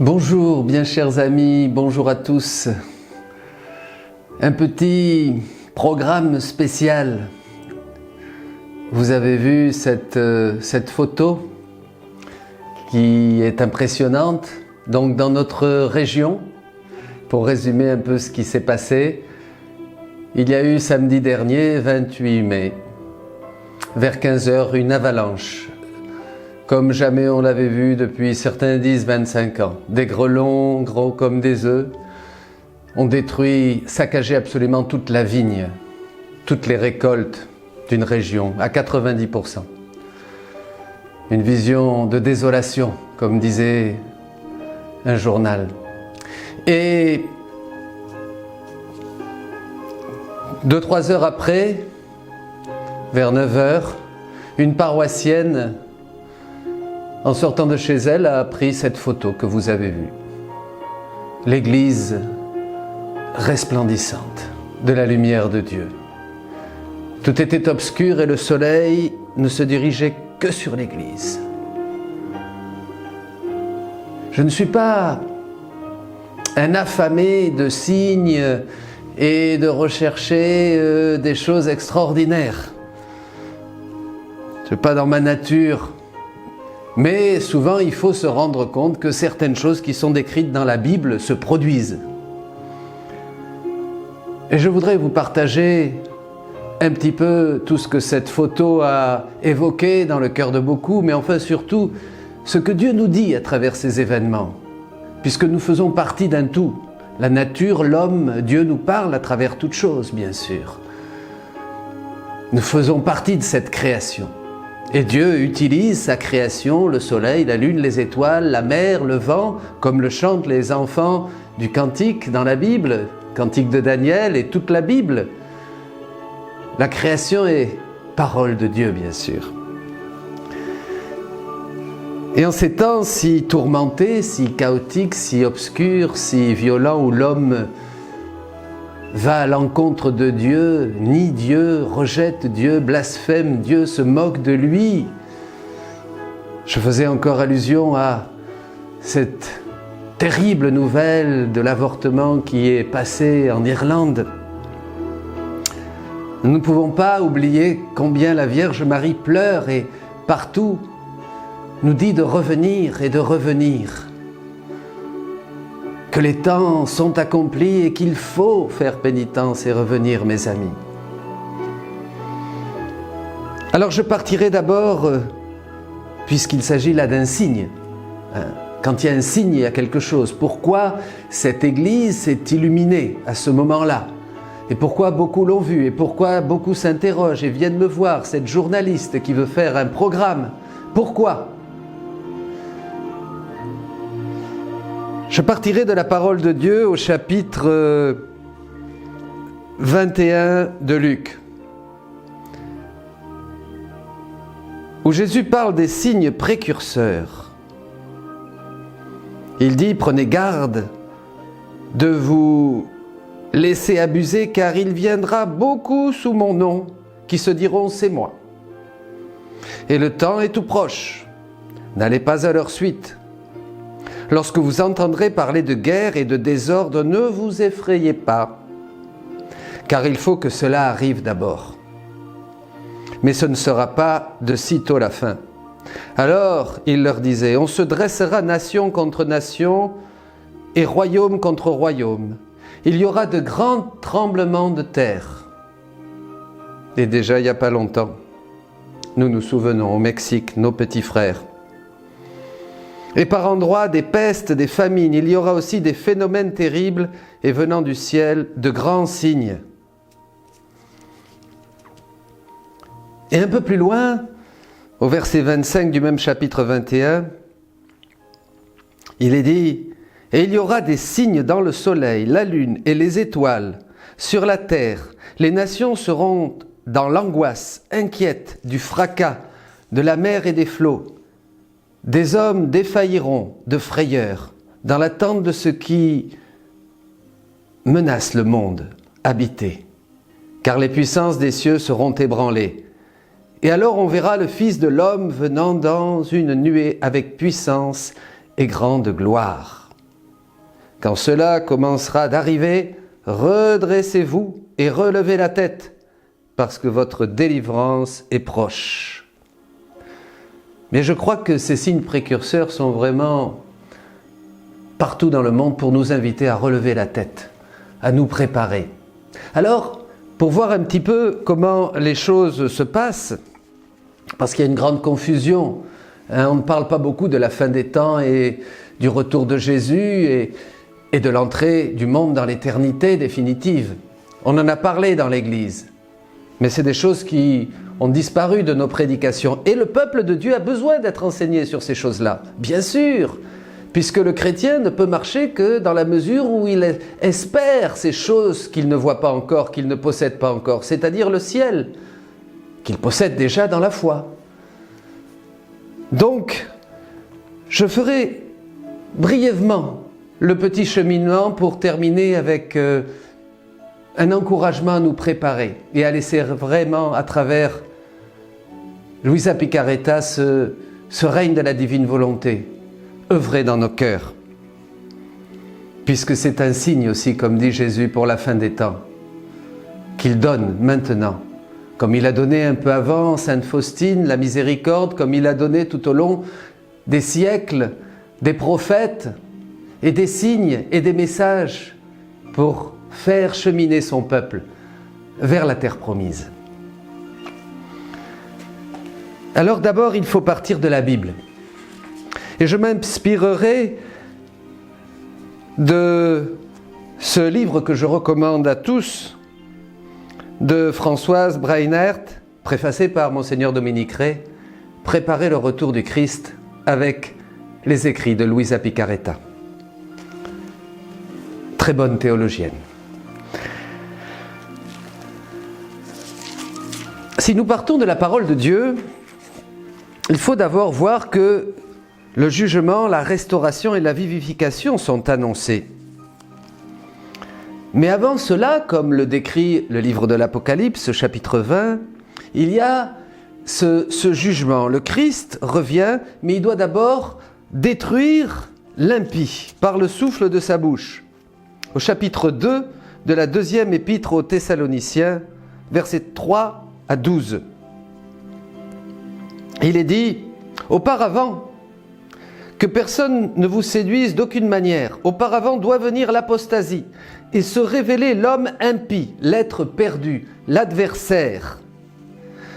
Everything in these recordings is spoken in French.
Bonjour, bien chers amis, bonjour à tous. Un petit programme spécial. Vous avez vu cette photo qui est impressionnante. Donc dans notre région, pour résumer un peu ce qui s'est passé, il y a eu samedi dernier, 28 mai, vers 15 h, une avalanche. Comme jamais on l'avait vu depuis certains disent 25 ans. Des grêlons gros comme des œufs ont détruit, saccagé absolument toute la vigne, toutes les récoltes d'une région, à 90%. Une vision de désolation, comme disait un journal. Et 2-3 heures après, vers 9 h, une paroissienne, en sortant de chez elle, a pris cette photo que vous avez vue. L'église resplendissante de la lumière de Dieu. Tout était obscur et le soleil ne se dirigeait que sur l'église. Je ne suis pas un affamé de signes et de rechercher des choses extraordinaires. Ce n'est pas dans ma nature. Mais souvent, il faut se rendre compte que certaines choses qui sont décrites dans la Bible se produisent. Et je voudrais vous partager un petit peu tout ce que cette photo a évoqué dans le cœur de beaucoup, mais enfin surtout ce que Dieu nous dit à travers ces événements, puisque nous faisons partie d'un tout. La nature, l'homme, Dieu nous parle à travers toutes choses, bien sûr. Nous faisons partie de cette création. Et Dieu utilise sa création, le soleil, la lune, les étoiles, la mer, le vent, comme le chantent les enfants du cantique dans la Bible, cantique de Daniel et toute la Bible. La création est parole de Dieu, bien sûr. Et en ces temps si tourmentés, si chaotiques, si obscurs, si violents, où l'homme va à l'encontre de Dieu, nie Dieu, rejette Dieu, blasphème Dieu, se moque de lui. Je faisais encore allusion à cette terrible nouvelle de l'avortement qui est passée en Irlande. Nous ne pouvons pas oublier combien la Vierge Marie pleure et partout nous dit de revenir et de revenir. Que les temps sont accomplis et qu'il faut faire pénitence et revenir, mes amis. Alors je partirai d'abord, puisqu'il s'agit là d'un signe. Quand il y a un signe, il y a quelque chose. Pourquoi cette église s'est illuminée à ce moment-là? Et pourquoi beaucoup l'ont vu? Et pourquoi beaucoup s'interrogent et viennent me voir, cette journaliste qui veut faire un programme? Pourquoi? Je partirai de la parole de Dieu au chapitre 21 de Luc, où Jésus parle des signes précurseurs. Il dit « Prenez garde de vous laisser abuser, car il viendra beaucoup sous mon nom qui se diront « C'est moi ». Et le temps est tout proche, n'allez pas à leur suite. Lorsque vous entendrez parler de guerre et de désordre, ne vous effrayez pas, car il faut que cela arrive d'abord. Mais ce ne sera pas de sitôt la fin. Alors, il leur disait, on se dressera nation contre nation et royaume contre royaume. Il y aura de grands tremblements de terre. Et déjà, il n'y a pas longtemps, nous nous souvenons au Mexique, nos petits frères. Et par endroits, des pestes, des famines, il y aura aussi des phénomènes terribles et venant du ciel, de grands signes. Et un peu plus loin, au verset 25 du même chapitre 21, il est dit « Et il y aura des signes dans le soleil, la lune et les étoiles, sur la terre. Les nations seront dans l'angoisse, inquiètes du fracas, de la mer et des flots. Des hommes défailliront de frayeur dans l'attente de ce qui menace le monde habité, car les puissances des cieux seront ébranlées. Et alors on verra le Fils de l'homme venant dans une nuée avec puissance et grande gloire. » Quand cela commencera d'arriver, redressez-vous et relevez la tête, parce que votre délivrance est proche. Mais je crois que ces signes précurseurs sont vraiment partout dans le monde pour nous inviter à relever la tête, à nous préparer. Alors, pour voir un petit peu comment les choses se passent, parce qu'il y a une grande confusion, on ne parle pas beaucoup de la fin des temps et du retour de Jésus et de l'entrée du monde dans l'éternité définitive. On en a parlé dans l'Église, mais c'est des choses qui ont disparu de nos prédications. Et le peuple de Dieu a besoin d'être enseigné sur ces choses-là, bien sûr, puisque le chrétien ne peut marcher que dans la mesure où il espère ces choses qu'il ne voit pas encore, qu'il ne possède pas encore, c'est-à-dire le ciel, qu'il possède déjà dans la foi. Donc, je ferai brièvement le petit cheminement pour terminer avec un encouragement à nous préparer et à laisser vraiment à travers Luisa Picaretta ce règne de la divine volonté œuvrer dans nos cœurs, puisque c'est un signe aussi, comme dit Jésus, pour la fin des temps, qu'il donne maintenant, comme il a donné un peu avant Sainte Faustine, la miséricorde, comme il a donné tout au long des siècles, des prophètes et des signes et des messages pour faire cheminer son peuple vers la terre promise. Alors d'abord, il faut partir de la Bible. Et je m'inspirerai de ce livre que je recommande à tous, de Françoise Breinert, préfacé par Monseigneur Dominique Rey, « Préparer le retour du Christ » avec les écrits de Luisa Picaretta. Très bonne théologienne. Si nous partons de la parole de Dieu, il faut d'abord voir que le jugement, la restauration et la vivification sont annoncés. Mais avant cela, comme le décrit le livre de l'Apocalypse, chapitre 20, il y a ce jugement. Le Christ revient, mais il doit d'abord détruire l'impie par le souffle de sa bouche. Au chapitre 2 de la deuxième épître aux Thessaloniciens, versets 3 à 12. Il est dit « Auparavant, que personne ne vous séduise d'aucune manière. Auparavant doit venir l'apostasie et se révéler l'homme impie, l'être perdu, l'adversaire,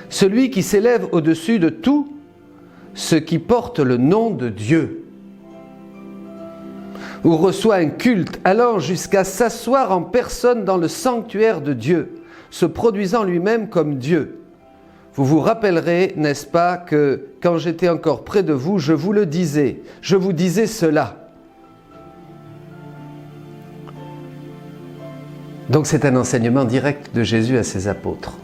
celui qui s'élève au-dessus de tout ce qui porte le nom de Dieu, ou reçoit un culte allant jusqu'à s'asseoir en personne dans le sanctuaire de Dieu, se produisant lui-même comme Dieu. Vous vous rappellerez, n'est-ce pas, que quand j'étais encore près de vous, je vous le disais, je vous disais cela. » Donc c'est un enseignement direct de Jésus à ses apôtres.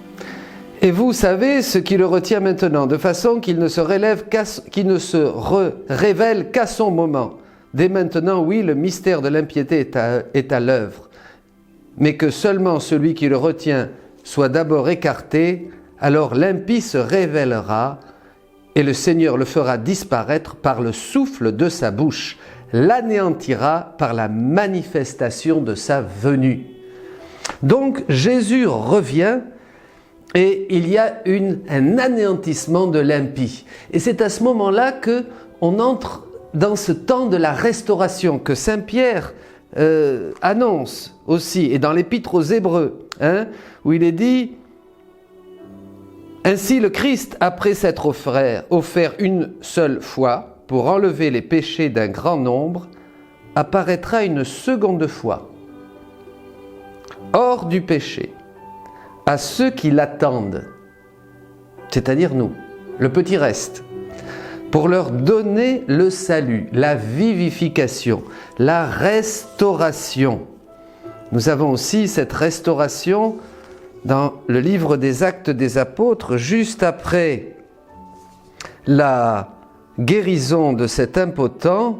« Et vous savez ce qui le retient maintenant, de façon qu'il ne se révèle qu'à son moment. Dès maintenant, oui, le mystère de l'impiété est à l'œuvre, mais que seulement celui qui le retient soit d'abord écarté, alors l'impie se révélera et le Seigneur le fera disparaître par le souffle de sa bouche, l'anéantira par la manifestation de sa venue. » Donc Jésus revient et il y a un anéantissement de l'impie. Et c'est à ce moment-là qu'on entre dans ce temps de la restauration que Saint Pierre annonce aussi, et dans l'épître aux Hébreux, où il est dit « Ainsi le Christ, après s'être offert une seule fois pour enlever les péchés d'un grand nombre, apparaîtra une seconde fois, hors du péché, à ceux qui l'attendent, c'est-à-dire nous, le petit reste, pour leur donner le salut, la vivification, la restauration. » Nous avons aussi cette restauration dans le livre des Actes des Apôtres, juste après la guérison de cet impotent,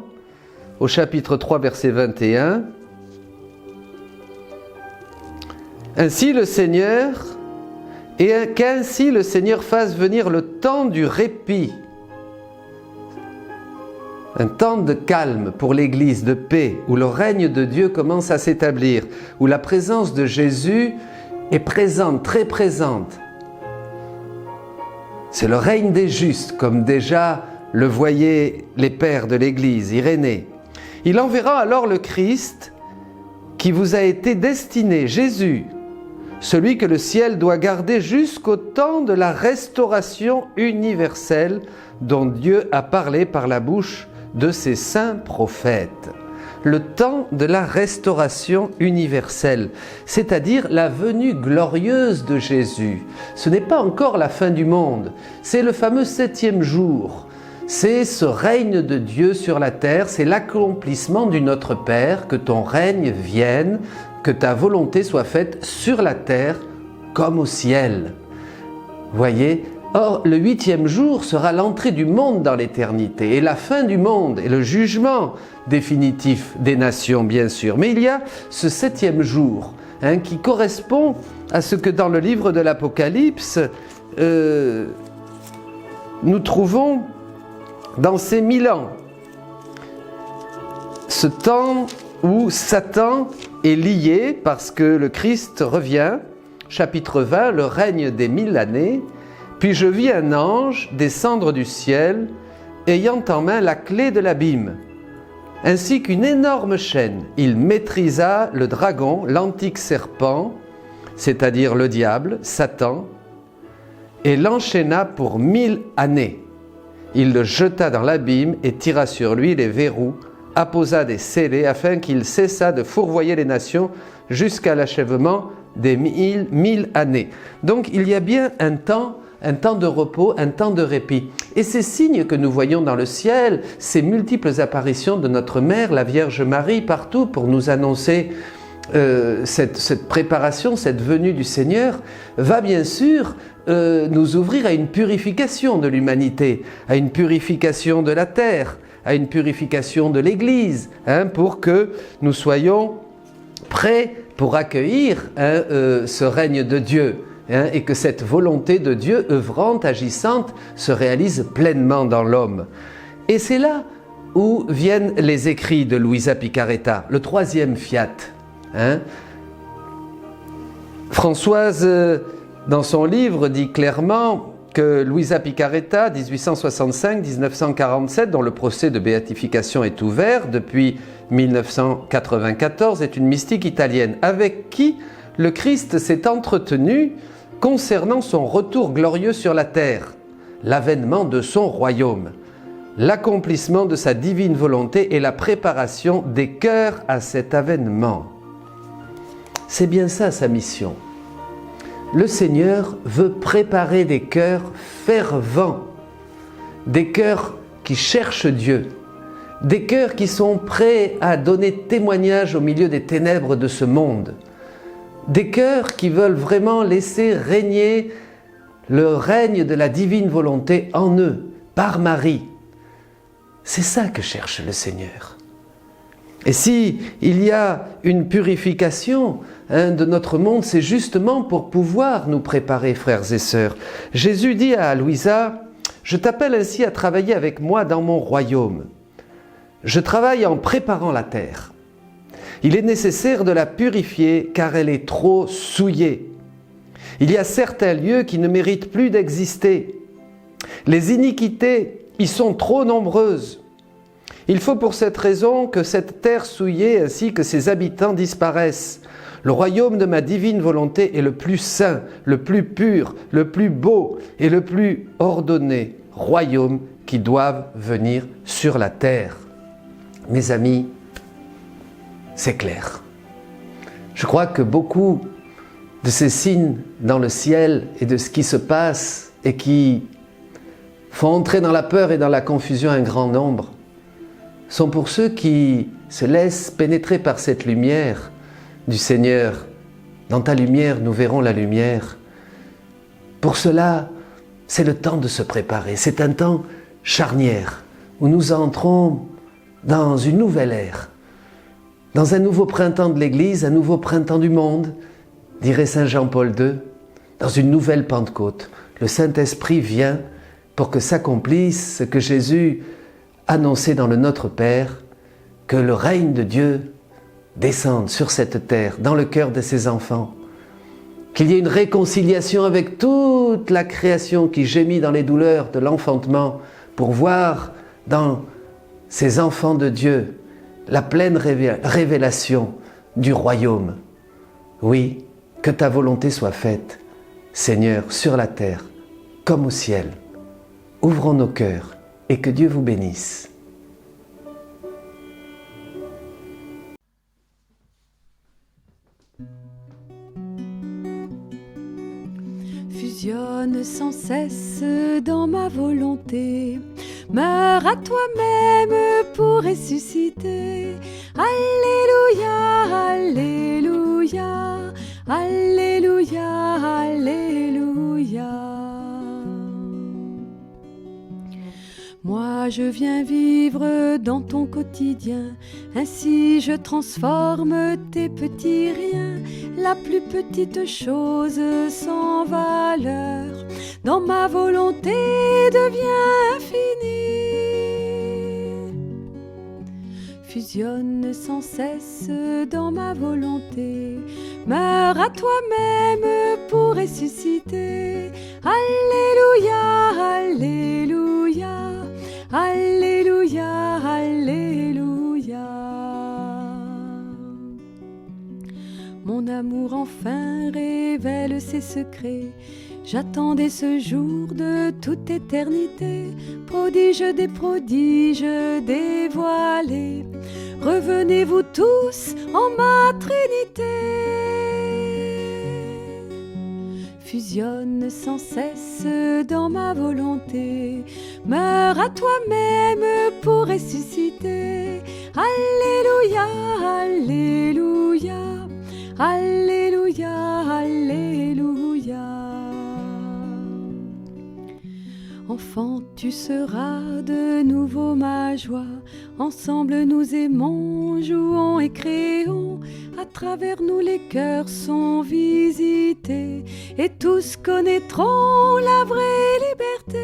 au chapitre 3, verset 21. Ainsi le Seigneur, et qu'ainsi le Seigneur fasse venir le temps du répit un temps de calme pour l'Église, de paix, où le règne de Dieu commence à s'établir, où la présence de Jésus est présente, très présente. C'est le règne des justes, comme déjà le voyaient les pères de l'Église, Irénée. Il enverra alors le Christ qui vous a été destiné, Jésus, celui que le ciel doit garder jusqu'au temps de la restauration universelle dont Dieu a parlé par la bouche de ses saints prophètes. Le temps de la restauration universelle, c'est-à-dire la venue glorieuse de Jésus. Ce n'est pas encore la fin du monde, c'est le fameux 7e jour. C'est ce règne de Dieu sur la terre, c'est l'accomplissement du Notre Père, que ton règne vienne, que ta volonté soit faite sur la terre comme au ciel. Voyez ? Or, le 8e jour sera l'entrée du monde dans l'éternité et la fin du monde et le jugement définitif des nations, bien sûr. Mais il y a ce 7e jour qui correspond à ce que dans le livre de l'Apocalypse, nous trouvons dans ces 1000 ans. Ce temps où Satan est lié parce que le Christ revient, chapitre 20, le règne des 1000 années. Puis je vis un ange descendre du ciel, ayant en main la clé de l'abîme, ainsi qu'une énorme chaîne. Il maîtrisa le dragon, l'antique serpent, c'est-à-dire le diable, Satan, et l'enchaîna pour 1000 années. Il le jeta dans l'abîme et tira sur lui les verrous, apposa des scellés afin qu'il cessât de fourvoyer les nations jusqu'à l'achèvement des 1000 années. Donc il y a bien un temps de repos, un temps de répit. Et ces signes que nous voyons dans le ciel, ces multiples apparitions de notre Mère, la Vierge Marie, partout pour nous annoncer cette préparation, cette venue du Seigneur, va bien sûr nous ouvrir à une purification de l'humanité, à une purification de la terre, à une purification de l'Église, pour que nous soyons prêts pour accueillir ce règne de Dieu. Et que cette volonté de Dieu œuvrante, agissante, se réalise pleinement dans l'homme. Et c'est là où viennent les écrits de Luisa Picaretta, le 3e fiat. Françoise, dans son livre, dit clairement que Luisa Picaretta, 1865-1947, dont le procès de béatification est ouvert depuis 1994, est une mystique italienne avec qui le Christ s'est entretenu concernant son retour glorieux sur la terre, l'avènement de son royaume, l'accomplissement de sa divine volonté et la préparation des cœurs à cet avènement. C'est bien ça sa mission. Le Seigneur veut préparer des cœurs fervents, des cœurs qui cherchent Dieu, des cœurs qui sont prêts à donner témoignage au milieu des ténèbres de ce monde, des cœurs qui veulent vraiment laisser régner le règne de la divine volonté en eux, par Marie. C'est ça que cherche le Seigneur. Et si il y a une purification de notre monde, c'est justement pour pouvoir nous préparer, frères et sœurs. Jésus dit à Luisa, « Je t'appelle ainsi à travailler avec moi dans mon royaume. Je travaille en préparant la terre. Il est nécessaire de la purifier car elle est trop souillée. Il y a certains lieux qui ne méritent plus d'exister. Les iniquités y sont trop nombreuses. Il faut pour cette raison que cette terre souillée ainsi que ses habitants disparaissent. Le royaume de ma divine volonté est le plus saint, le plus pur, le plus beau et le plus ordonné royaume qui doivent venir sur la terre. » Mes amis, c'est clair. Je crois que beaucoup de ces signes dans le ciel et de ce qui se passe et qui font entrer dans la peur et dans la confusion un grand nombre sont pour ceux qui se laissent pénétrer par cette lumière du Seigneur. Dans ta lumière, nous verrons la lumière. Pour cela, c'est le temps de se préparer. C'est un temps charnière où nous entrons dans une nouvelle ère, dans un nouveau printemps de l'Église, un nouveau printemps du monde, dirait Saint Jean-Paul II, dans une nouvelle Pentecôte. Le Saint-Esprit vient pour que s'accomplisse ce que Jésus annoncer dans le Notre Père que le règne de Dieu descende sur cette terre, dans le cœur de ses enfants, qu'il y ait une réconciliation avec toute la création qui gémit dans les douleurs de l'enfantement pour voir dans ces enfants de Dieu la pleine révélation du royaume. Oui, que ta volonté soit faite, Seigneur, sur la terre comme au ciel. Ouvrons nos cœurs et que Dieu vous bénisse. Fusionne sans cesse dans ma volonté, meurs à toi-même pour ressusciter. Alléluia, alléluia, alléluia, alléluia. Moi je viens vivre dans ton quotidien, ainsi je transforme tes petits riens, la plus petite chose sans valeur, dans ma volonté devient infinie. Fusionne sans cesse dans ma volonté, meurs à toi-même pour ressusciter. Alléluia, alléluia, alléluia, alléluia. Mon amour enfin révèle ses secrets. J'attendais ce jour de toute éternité, prodige des prodiges dévoilés. Revenez-vous tous en ma Trinité. Fusionne sans cesse dans ma volonté, meurs à toi-même pour ressusciter. Alléluia, alléluia, alléluia, alléluia. Enfant, tu seras de nouveau ma joie. Ensemble nous aimons, jouons et créons. À travers nous les cœurs sont visités et tous connaîtront la vraie liberté.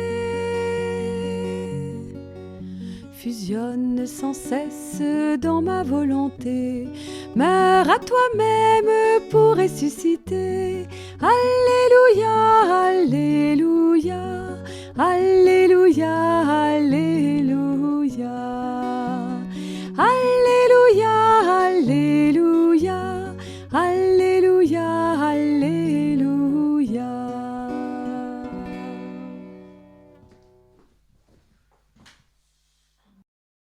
Fusionne sans cesse dans ma volonté, meurs à toi-même pour ressusciter. Alléluia,